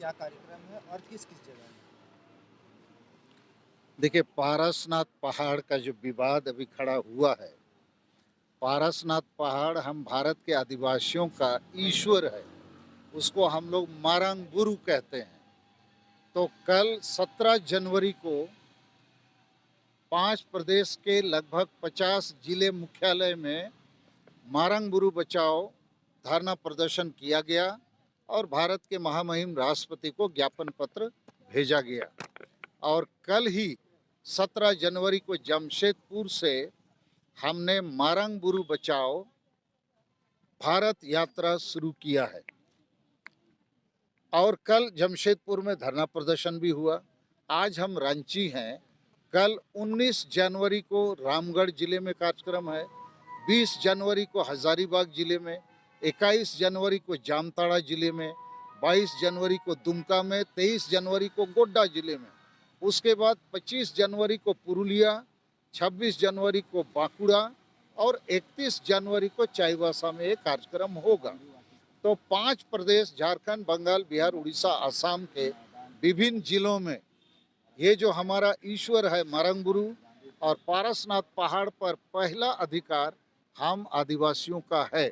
क्या कार्यक्रम है और किस-किस जगह है? देखिए, पारसनाथ पहाड़ का जो विवाद अभी खड़ा हुआ है, पारसनाथ पहाड़ हम भारत के आदिवासियों का ईश्वर है, उसको हम लोग मारंग गुरु कहते हैं। तो कल 17 जनवरी को 5 प्रदेश के लगभग 50 जिले मुख्यालय में मारंग गुरु बचाओ धरना प्रदर्शन किया गया और भारत के महामहिम राष्ट्रपति को ज्ञापन पत्र भेजा गया। और कल ही 17 जनवरी को जमशेदपुर से हमने मारंग गुरु बचाओ भारत यात्रा शुरू किया है और कल जमशेदपुर में धरना प्रदर्शन भी हुआ। आज हम रांची हैं। कल 19 जनवरी को रामगढ़ जिले में कार्यक्रम है, 20 जनवरी को हजारीबाग जिले में, 21 जनवरी को जामताड़ा जिले में, 22 जनवरी को दुमका में, 23 जनवरी को गोड्डा जिले में, उसके बाद 25 जनवरी को पुरुलिया, 26 जनवरी को बांकुड़ा और 31 जनवरी को चाईबासा में एक कार्यक्रम होगा। तो 5 प्रदेश झारखंड, बंगाल, बिहार, उड़ीसा, असम के विभिन्न जिलों में ये जो हमारा ईश्वर है मारंग गुरु और पारसनाथ पहाड़ पर पहला अधिकार हम आदिवासियों का है,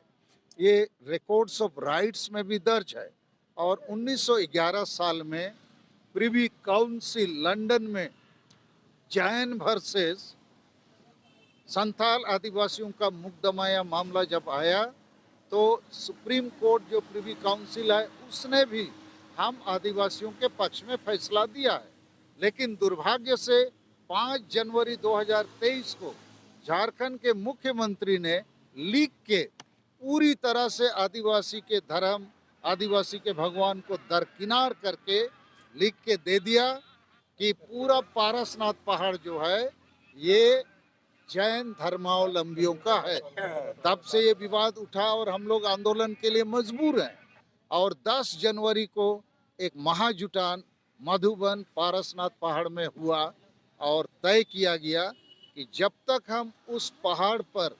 ये रिकॉर्ड्स ऑफ राइट्स में भी दर्ज है। और 1911 साल में प्रिवी काउंसिल लंदन में जैन वर्सेस संथाल आदिवासियों का मुकदमा या मामला जब आया तो सुप्रीम कोर्ट जो प्रिवी काउंसिल है उसने भी हम आदिवासियों के पक्ष में फैसला दिया है। लेकिन दुर्भाग्य से 5 जनवरी 2023 को झारखंड के मुख्यमंत्री ने लिख के पूरी तरह से आदिवासी के धर्म, आदिवासी के भगवान को दरकिनार करके लिख के दे दिया कि पूरा पारसनाथ पहाड़ जो है ये जैन धर्मावलंबियों का है। तब से ये विवाद उठा और हम लोग आंदोलन के लिए मजबूर हैं। और 10 जनवरी को एक महाजुटान मधुबन पारसनाथ पहाड़ में हुआ और तय किया गया कि जब तक हम उस पहाड़ पर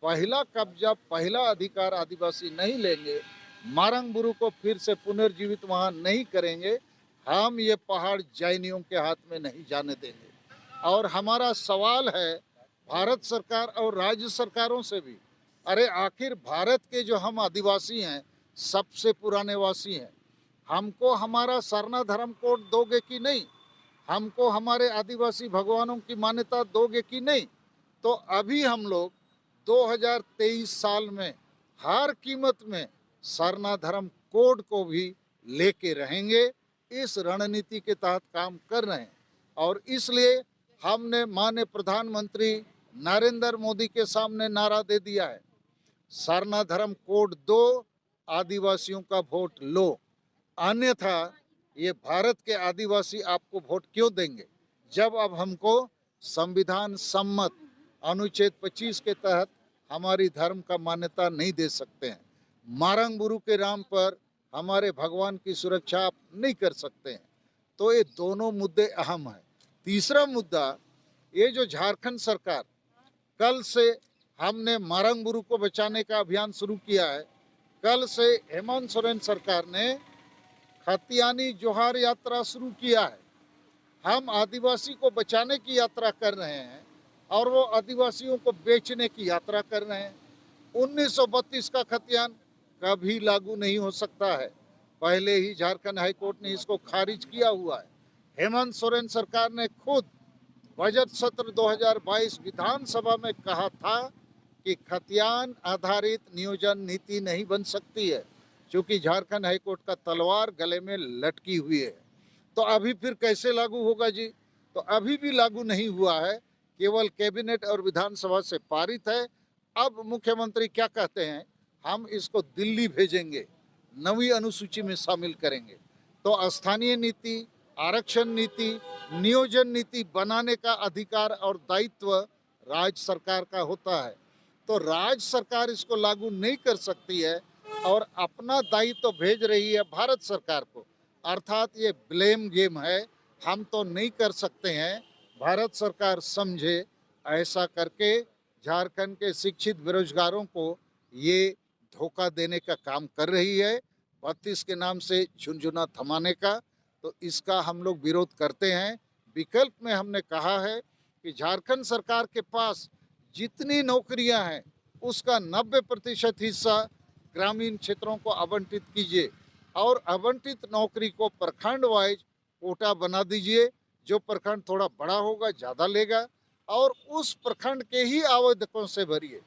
पहला कब्जा, पहला अधिकार आदिवासी नहीं लेंगे, मारंग गुरु को फिर से पुनर्जीवित वहाँ नहीं करेंगे, हम ये पहाड़ जैनियों के हाथ में नहीं जाने देंगे। और हमारा सवाल है भारत सरकार और राज्य सरकारों से भी, अरे आखिर भारत के जो हम आदिवासी हैं, सबसे पुराने वासी हैं, हमको हमारा सरना धर्म कोड दोगे कि नहीं? हमको हमारे आदिवासी भगवानों की मान्यता दोगे कि नहीं? तो अभी हम लोग 2023 साल में हर कीमत में सरना धर्म कोड को भी लेके रहेंगे। इस रणनीति के तहत काम कर रहे हैं और इसलिए हमने माननीय प्रधानमंत्री नरेंद्र मोदी के सामने नारा दे दिया है, सरना धर्म कोड दो, आदिवासियों का वोट लो, अन्यथा ये भारत के आदिवासी आपको वोट क्यों देंगे जब अब हमको संविधान सम्मत अनुच्छेद 25 के तहत हमारी धर्म का मान्यता नहीं दे सकते हैं। मारंग गुरु के नाम पर हमारे भगवान की सुरक्षा आप नहीं कर सकते हैं। तो ये दोनों मुद्दे अहम हैं। तीसरा मुद्दा, ये जो झारखंड सरकार, कल से हमने मारंग गुरु को बचाने का अभियान शुरू किया है। कल से हेमंत सोरेन सरकार ने खतियानी जोहार यात्रा शुरू किया है। हम आदिवासी को बचाने की यात्रा कर रहे हैं और वो आदिवासियों को बेचने की यात्रा कर रहे हैं। 1932 का खतियान कभी लागू नहीं हो सकता है, पहले ही झारखंड हाईकोर्ट ने इसको खारिज किया हुआ है। हेमंत सोरेन सरकार ने खुद बजट सत्र 2022 विधानसभा में कहा था कि खतियान आधारित नियोजन नीति नहीं बन सकती है, क्योंकि झारखंड हाईकोर्ट का तलवार गले में लटकी हुई है। तो अभी फिर कैसे लागू होगा जी? तो अभी भी लागू नहीं हुआ है, केवल कैबिनेट और विधानसभा से पारित है। अब मुख्यमंत्री क्या कहते हैं, हम इसको दिल्ली भेजेंगे, नवी अनुसूची में शामिल करेंगे। तो स्थानीय नीति, आरक्षण नीति, नियोजन नीति बनाने का अधिकार और दायित्व राज्य सरकार का होता है। तो राज्य सरकार इसको लागू नहीं कर सकती है और अपना दायित्व भेज रही है भारत सरकार को, अर्थात ये ब्लेम गेम है, हम तो नहीं कर सकते हैं, भारत सरकार समझे, ऐसा करके झारखंड के शिक्षित बेरोजगारों को ये धोखा देने का काम कर रही है। 32 के नाम से झुनझुना थमाने का, तो इसका हम लोग विरोध करते हैं। विकल्प में हमने कहा है कि झारखंड सरकार के पास जितनी नौकरियां हैं उसका 90% हिस्सा ग्रामीण क्षेत्रों को आवंटित कीजिए और आवंटित नौकरी को प्रखंड वाइज कोटा बना दीजिए। जो प्रखंड थोड़ा बड़ा होगा ज़्यादा लेगा और उस प्रखंड के ही आवेदकों से भरिए।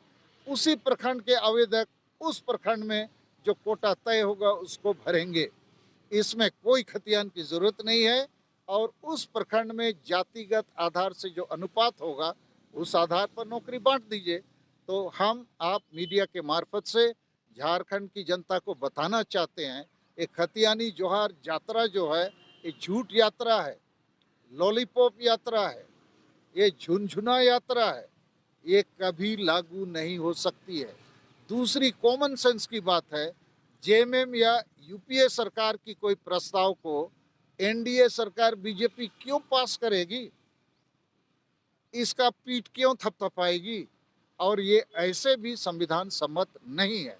उसी प्रखंड के आवेदक उस प्रखंड में जो कोटा तय होगा उसको भरेंगे। इसमें कोई खतियान की जरूरत नहीं है और उस प्रखंड में जातिगत आधार से जो अनुपात होगा उस आधार पर नौकरी बांट दीजिए। तो हम आप मीडिया के मार्फत से झारखंड की जनता को बताना चाहते हैं, एक खतियानी जोहार यात्रा जो है ये झूठ यात्रा है, लॉलीपॉप यात्रा है, ये झुनझुना यात्रा है, ये कभी लागू नहीं हो सकती है। दूसरी कॉमन सेंस की बात है, जेएमएम या यूपीए सरकार की कोई प्रस्ताव को एनडीए सरकार बीजेपी क्यों पास करेगी, इसका पीठ क्यों थपथपाएगी, और ये ऐसे भी संविधान सम्मत नहीं है।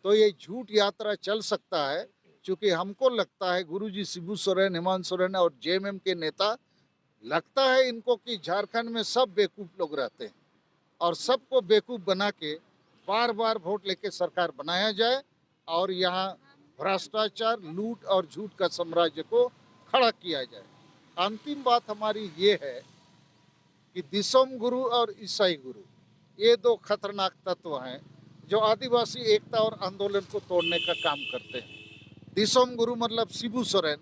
तो ये झूठ यात्रा चल सकता है, क्योंकि हमको लगता है गुरुजी शिबू सोरेन, हेमंत सोरेन और जेएमएम के नेता लगता है इनको कि झारखंड में सब बेवकूफ़ लोग रहते हैं और सबको बेवकूफ़ बना के बार बार वोट लेके सरकार बनाया जाए और यहाँ भ्रष्टाचार, लूट और झूठ का साम्राज्य को खड़ा किया जाए। अंतिम बात हमारी ये है कि दिसोम गुरु और ईसाई गुरु ये दो खतरनाक तत्व हैं जो आदिवासी एकता और आंदोलन को तोड़ने का काम करते हैं। दिसोम गुरु मतलब शिबू सोरेन,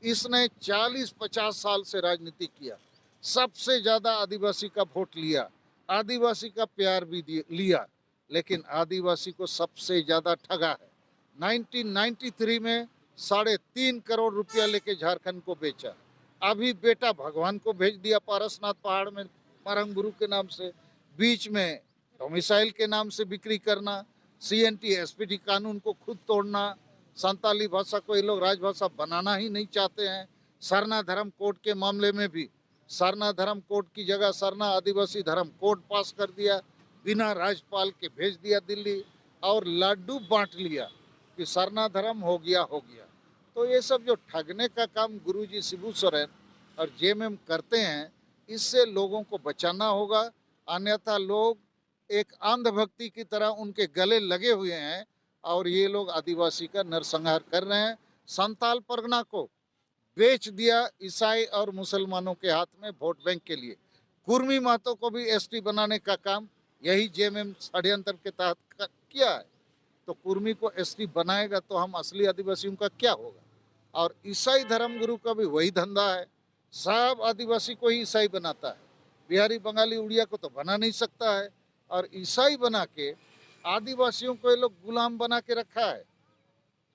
इसने 40-50 साल से राजनीति किया, सबसे ज़्यादा आदिवासी का वोट लिया, आदिवासी का प्यार भी लिया, लेकिन आदिवासी को सबसे ज़्यादा ठगा है। 1993 में 3.5 करोड़ रुपया लेके झारखंड को बेचा। अभी बेटा भगवान को भेज दिया पारसनाथ पहाड़ में मरंग गुरु के नाम से। बीच में डोमिसाइल के नाम से बिक्री करना, सीएनटी एसपीटी कानून को खुद तोड़ना, संताली भाषा को ये लोग राजभाषा बनाना ही नहीं चाहते हैं। सरना धर्म कोड के मामले में भी सरना धर्म कोड की जगह सरना आदिवासी धर्म कोड पास कर दिया, बिना राज्यपाल के भेज दिया दिल्ली और लड्डू बांट लिया कि सरना धर्म हो गया। तो ये सब जो ठगने का काम गुरुजी शिबू सोरेन और जेएमएम करते हैं, इससे लोगों को बचाना होगा, अन्यथा लोग एक अंधभक्ति की तरह उनके गले लगे हुए हैं और ये लोग आदिवासी का नरसंहार कर रहे हैं। संताल परगना को बेच दिया ईसाई और मुसलमानों के हाथ में वोट बैंक के लिए। कुर्मी महतो को भी एसटी बनाने का काम यही जेएमएम षड्यंत्र के तहत किया है। तो कुर्मी को एसटी बनाएगा तो हम असली आदिवासियों का क्या होगा। और ईसाई धर्मगुरु का भी वही धंधा है, सब आदिवासी को ही ईसाई बनाता है, बिहारी बंगाली उड़िया को तो बना नहीं सकता है। और ईसाई बना के आदिवासियों को ये लोग गुलाम बना के रखा है।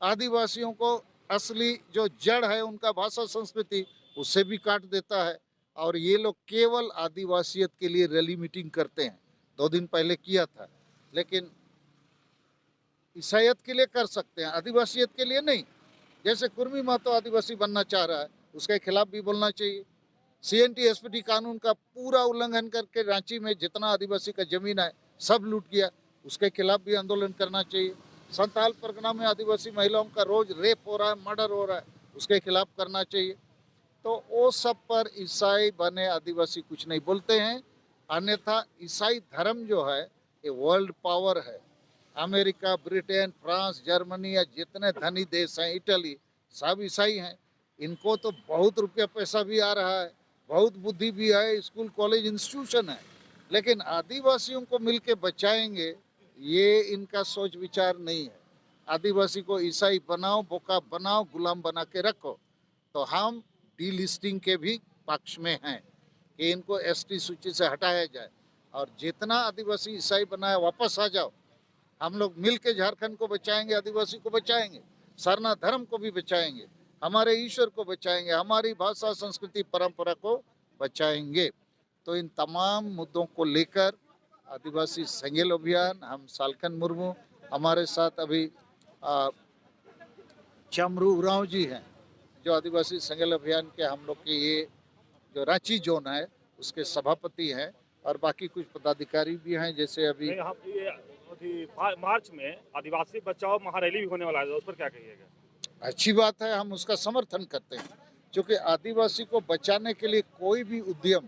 आदिवासियों को असली जो जड़ है उनका भाषा संस्कृति उससे भी काट देता है और ये लोग केवल आदिवासियत के लिए रैली मीटिंग करते हैं। 2 दिन पहले किया था, लेकिन ईसाइयत के लिए कर सकते हैं, आदिवासियत के लिए नहीं। जैसे कुर्मी महतो आदिवासी बनना चाह रहा है, उसके खिलाफ भी बोलना चाहिए। सीएनटी एसपीटी कानून का पूरा उल्लंघन करके रांची में जितना आदिवासी का जमीन है सब लूट किया, उसके खिलाफ भी आंदोलन करना चाहिए। संताल परगना में आदिवासी महिलाओं का रोज रेप हो रहा है, मर्डर हो रहा है, उसके खिलाफ करना चाहिए। तो वो सब पर ईसाई बने आदिवासी कुछ नहीं बोलते हैं। अन्यथा ईसाई धर्म जो है ये वर्ल्ड पावर है। अमेरिका, ब्रिटेन, फ्रांस, जर्मनी या जितने धनी देश हैं, इटली, सब ईसाई हैं। इनको तो बहुत रुपया पैसा भी आ रहा है, बहुत बुद्धि भी है, स्कूल कॉलेज इंस्टीट्यूशन है, लेकिन आदिवासियों को मिलके बचाएंगे ये इनका सोच विचार नहीं है। आदिवासी को ईसाई बनाओ, बोका बनाओ, गुलाम बना के रखो। तो हम डीलिस्टिंग के भी पक्ष में हैं कि इनको एसटी सूची से हटाया जाए और जितना आदिवासी ईसाई बनाया वापस आ जाओ। हम लोग मिल के झारखंड को बचाएंगे, आदिवासी को बचाएंगे, सरना धर्म को भी बचाएंगे, हमारे ईश्वर को बचाएंगे, हमारी भाषा, संस्कृति, परंपरा को बचाएंगे। तो इन तमाम मुद्दों को लेकर आदिवासी सेंगेल अभियान, हम सालखन मुर्मू, हमारे साथ अभी चमरू उरांव जी हैं जो आदिवासी सेंगेल अभियान के हम लोग के ये जो रांची जोन है उसके सभापति हैं और बाकी कुछ पदाधिकारी भी हैं। जैसे अभी मार्च में आदिवासी बचाओ महारैली भी होने वाला है, उस पर क्या कहिएगा? अच्छी बात है, हम उसका समर्थन करते हैं, क्योंकि आदिवासी को बचाने के लिए कोई भी उद्यम,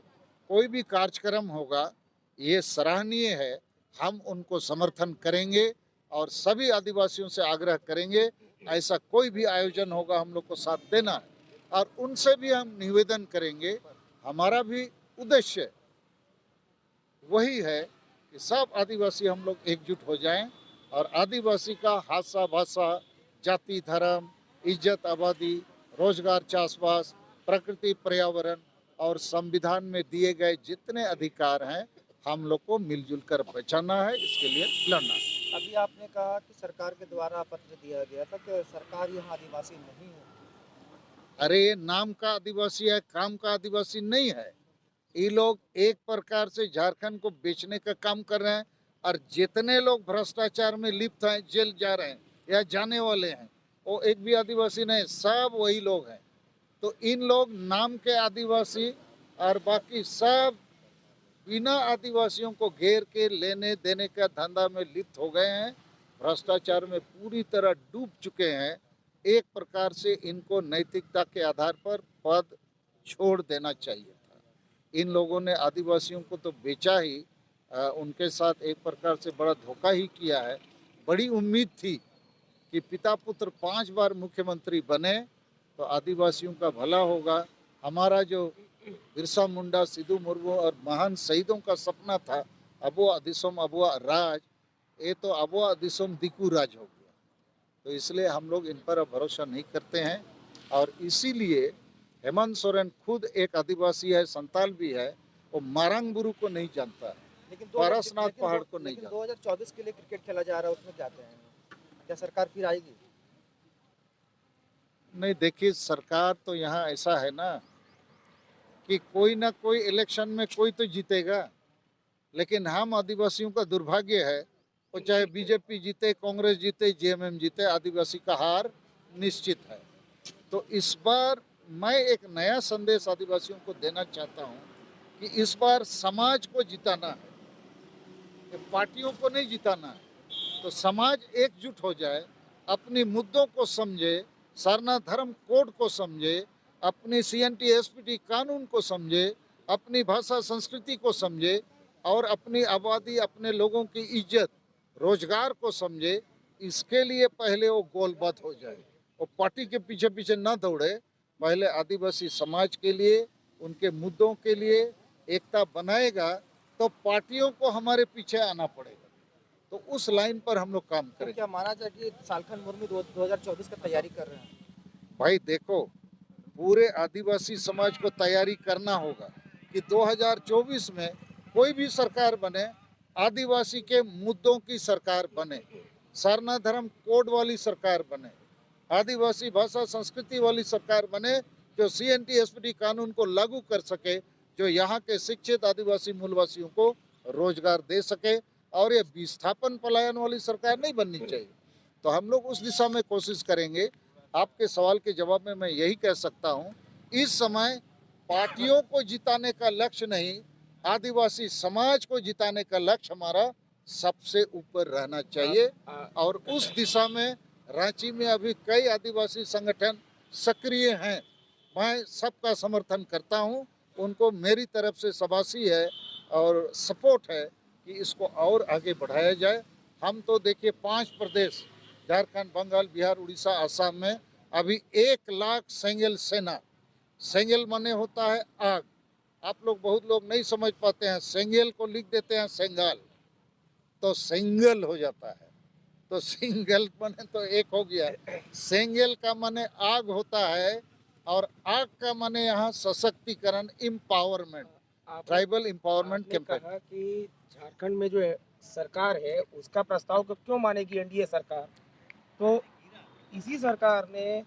कोई भी कार्यक्रम होगा, ये सराहनीय है। हम उनको समर्थन करेंगे और सभी आदिवासियों से आग्रह करेंगे, ऐसा कोई भी आयोजन होगा हम लोग को साथ देना है। और उनसे भी हम निवेदन करेंगे, हमारा भी उद्देश्य वही है कि सब आदिवासी हम लोग एकजुट हो जाएं और आदिवासी का हासा भाषा, जाति, धर्म, इज्जत, आबादी, रोजगार, चाषबास, प्रकृति, पर्यावरण और संविधान में दिए गए जितने अधिकार हैं, हम लोग को मिलजुल कर बचाना है, इसके लिए लड़ना है। अभी आपने कहा कि सरकार के द्वारा पत्र दिया गया था कि सरकार यहाँ आदिवासी नहीं है। अरे ये नाम का आदिवासी है, काम का आदिवासी नहीं है। ये लोग एक प्रकार से झारखंड को बेचने का काम कर रहे हैं और जितने लोग भ्रष्टाचार में लिप्त हैं, जेल जा रहे हैं या जाने वाले हैं, वो एक भी आदिवासी नहीं, सब वही लोग हैं। तो इन लोग नाम के आदिवासी और बाकी सब बिना आदिवासियों को घेर के लेने देने का धंधा में लिप्त हो गए हैं, भ्रष्टाचार में पूरी तरह डूब चुके हैं। एक प्रकार से इनको नैतिकता के आधार पर पद छोड़ देना चाहिए था। इन लोगों ने आदिवासियों को तो बेचा ही, उनके साथ एक प्रकार से बड़ा धोखा ही किया है। बड़ी उम्मीद थी कि पिता पुत्र 5 बार मुख्यमंत्री बने तो आदिवासियों का भला होगा। हमारा जो बिरसा मुंडा, सिद्धू मुर्मू और महान शहीदों का सपना था अबुआ दिसोम अबुआ राज, ये तो अबुआ दिसोम दिकू राज हो गया। तो इसलिए हम लोग इन पर अब भरोसा नहीं करते हैं और इसीलिए हेमंत सोरेन खुद एक आदिवासी है, संताल भी है, वो मारंग बुरु को नहीं जानता है, लेकिन पारसनाथ पहाड़ को नहीं जानता। 2024 के लिए क्रिकेट खेला जा रहा है, उसमें जाते हैं, क्या सरकार फिर आएगी? नहीं, देखिए सरकार तो यहाँ ऐसा है ना कि कोई ना कोई इलेक्शन में कोई तो जीतेगा, लेकिन हम आदिवासियों का दुर्भाग्य है, वो चाहे बीजेपी जीते, कांग्रेस जीते, जेएमएम जीते, आदिवासी का हार निश्चित है। तो इस बार मैं एक नया संदेश आदिवासियों को देना चाहता हूँ कि इस बार समाज को जिताना है, पार्टियों को नहीं जिताना है। तो समाज एकजुट हो जाए, अपनी मुद्दों को समझे, सरना धर्म कोड को समझे, अपनी सीएनटी एसपीटी कानून को समझे, अपनी भाषा संस्कृति को समझे और अपनी आबादी, अपने लोगों की इज्जत, रोजगार को समझे। इसके लिए पहले वो गोलबद्ध हो जाए, वो पार्टी के पीछे पीछे ना दौड़े, पहले आदिवासी समाज के लिए, उनके मुद्दों के लिए एकता बनाएगा तो पार्टियों को हमारे पीछे आना पड़ेगा। तो उस लाइन पर हम लोग काम तो करें। क्या माना जाए कि सालखन मुर्मू 2024 का तैयारी कर रहे हैं? भाई देखो, पूरे आदिवासी समाज को तैयारी करना होगा कि 2024 में कोई भी सरकार बने, आदिवासी के मुद्दों की सरकार बने, सरना धर्म कोड वाली सरकार बने, आदिवासी भाषा संस्कृति वाली सरकार बने, जो सीएनटी एसपीटी कानून को लागू कर सके, जो यहाँ के शिक्षित आदिवासी मूलवासियों को रोजगार दे सके। और ये विस्थापन पलायन वाली सरकार नहीं बननी चाहिए। तो हम लोग उस दिशा में कोशिश करेंगे। आपके सवाल के जवाब में मैं यही कह सकता हूँ, इस समय पार्टियों को जिताने का लक्ष्य नहीं, आदिवासी समाज को जिताने का लक्ष्य हमारा सबसे ऊपर रहना चाहिए। और उस दिशा में रांची में अभी कई आदिवासी संगठन सक्रिय हैं, मैं सबका समर्थन करता हूं, उनको मेरी तरफ से शाबाशी है और सपोर्ट है कि इसको और आगे बढ़ाया जाए। हम तो देखिए 5 प्रदेश झारखंड, बंगाल, बिहार, उड़ीसा, असम में अभी 1 लाख सेंगेल सेना, सेंगेल माने होता है आग, आप लोग बहुत लोग नहीं समझ पाते हैं, सेंगेल को लिख देते हैं सेंगाल तो सेंगल हो जाता है। तो सिंगल माने तो एक हो गया, सेंगेल का माने आग होता है और आग का माने यहाँ सशक्तिकरण, इम्पावरमेंट, ट्राइबल इम्पावरमेंट कैंपेन। कहा कि झारखंड में जो है सरकार है उसका प्रस्ताव को क्यों मानेगी एनडीए सरकार, तो इसी सरकार ने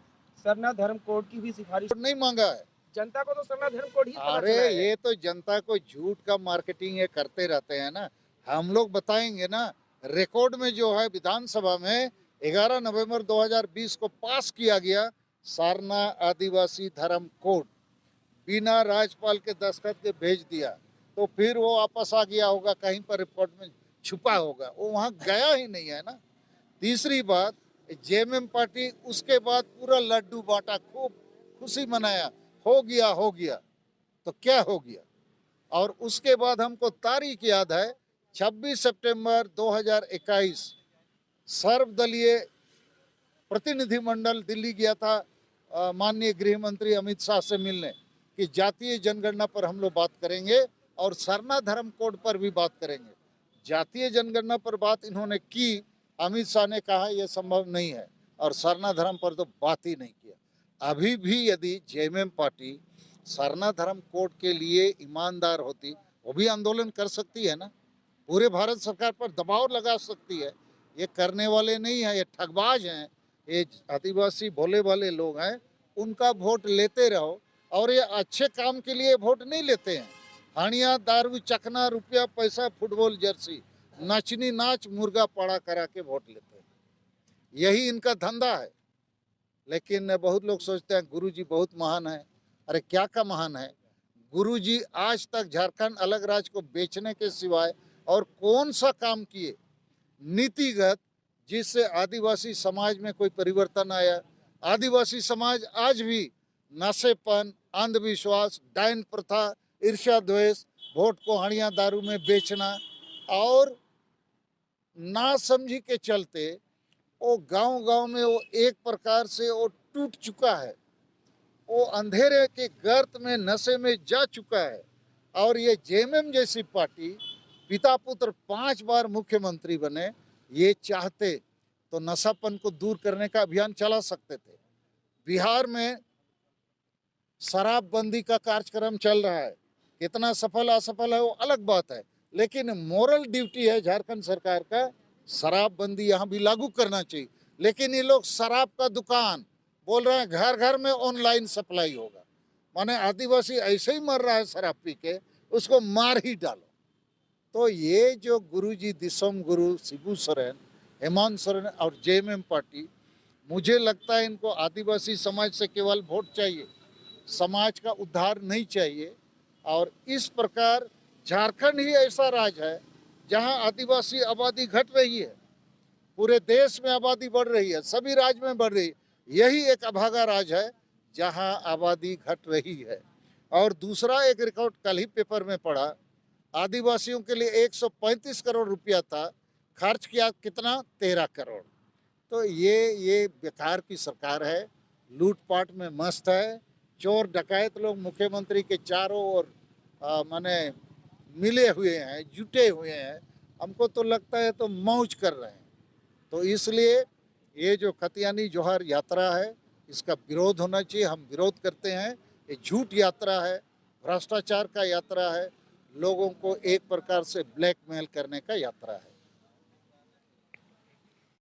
सरना धर्म कोड की भी सिफारिश नहीं मांगा है जनता को, तो सरना धर्म कोड ही पता अरे चला है। ये तो जनता को झूठ का मार्केटिंग ये करते रहते हैं ना, हम लोग बताएंगे ना। रिकॉर्ड में जो है विधानसभा में 11 नवंबर 2020 को पास किया गया सरना आदिवासी धर्म कोड, बिना राज्यपाल के दस्तखत के भेज दिया, तो फिर वो वापस आ गया होगा, कहीं पर रिपोर्ट में छुपा होगा, वो वहाँ गया ही नहीं है ना। तीसरी बात, जेएमएम पार्टी उसके बाद पूरा लड्डू बांटा, खूब खुशी मनाया, हो गया। तो क्या हो गया? और उसके बाद हमको तारीख याद है 26 सितंबर 2021 सर्वदलीय प्रतिनिधिमंडल दिल्ली गया था माननीय गृह मंत्री अमित शाह से मिलने कि जातीय जनगणना पर हम लोग बात करेंगे और सरना धर्म कोड पर भी बात करेंगे। जातीय जनगणना पर बात इन्होंने की, अमित शाह ने कहा यह संभव नहीं है और सरना धर्म पर तो बात ही नहीं किया। अभी भी यदि जेएमएम पार्टी सरना धर्म कोड के लिए ईमानदार होती, वो भी आंदोलन कर सकती है ना, पूरे भारत सरकार पर दबाव लगा सकती है। ये करने वाले नहीं है, ये ठगबाज हैं, ये आदिवासी भोले वाले लोग हैं, उनका वोट लेते रहो। और ये अच्छे काम के लिए वोट नहीं लेते हैं। हानिया, दारू, चखना, रुपया, पैसा, फुटबॉल जर्सी, नाचनी नाच, मुर्गा पाड़ा करा के वोट लेते हैं, यही इनका धंधा है। लेकिन बहुत लोग सोचते हैं गुरुजी बहुत महान है। अरे क्या का महान है? गुरुजी आज तक झारखंड अलग राज्य को बेचने के सिवाय और कौन सा काम किए नीतिगत जिससे आदिवासी समाज में कोई परिवर्तन आया? आदिवासी समाज आज भी नशेपन, अंधविश्वास, डायन प्रथा, ईर्ष्या द्वेष, वोट को हड़िया दारू में बेचना और ना समझी के चलते वो गांव-गांव में वो एक प्रकार से वो टूट चुका है, वो अंधेरे के गर्त में नशे में जा चुका है। और ये जेएमएम जैसी पार्टी, पिता पुत्र 5 बार मुख्यमंत्री बने, ये चाहते तो नशापन को दूर करने का अभियान चला सकते थे। बिहार में शराबबंदी का कार्यक्रम चल रहा है, कितना सफल असफल है वो अलग बात है, लेकिन मोरल ड्यूटी है झारखंड सरकार का, शराबबंदी यहाँ भी लागू करना चाहिए। लेकिन ये लोग शराब का दुकान बोल रहे हैं, घर घर में ऑनलाइन सप्लाई होगा। माने आदिवासी ऐसे ही मर रहा है शराब पी के, उसको मार ही डालो। तो ये जो गुरुजी दिसोम गुरु, शिबू सोरेन, हेमंत सोरेन और जेएमएम पार्टी, मुझे लगता है इनको आदिवासी समाज से केवल वोट चाहिए, समाज का उद्धार नहीं चाहिए। और इस प्रकार झारखंड ही ऐसा राज्य है जहां आदिवासी आबादी घट रही है, पूरे देश में आबादी बढ़ रही है, सभी राज्य में बढ़ रही है। यही एक अभागा राज्य है जहां आबादी घट रही है। और दूसरा एक रिकॉर्ड कल ही पेपर में पढ़ा, आदिवासियों के लिए 135 करोड़ रुपया था, खर्च किया कितना? 13 करोड़। तो ये बेकार की सरकार है, लूटपाट में मस्त है, चोर डकैत लोग मुख्यमंत्री के चारों ओर माने मिले हुए हैं, जुटे हुए हैं। हमको तो लगता है तो मौज कर रहे हैं। तो इसलिए ये जो खतियानी जोहार यात्रा है, इसका विरोध होना चाहिए, हम विरोध करते हैं। ये झूठ यात्रा है, भ्रष्टाचार का यात्रा है, लोगों को एक प्रकार से ब्लैकमेल करने का यात्रा है।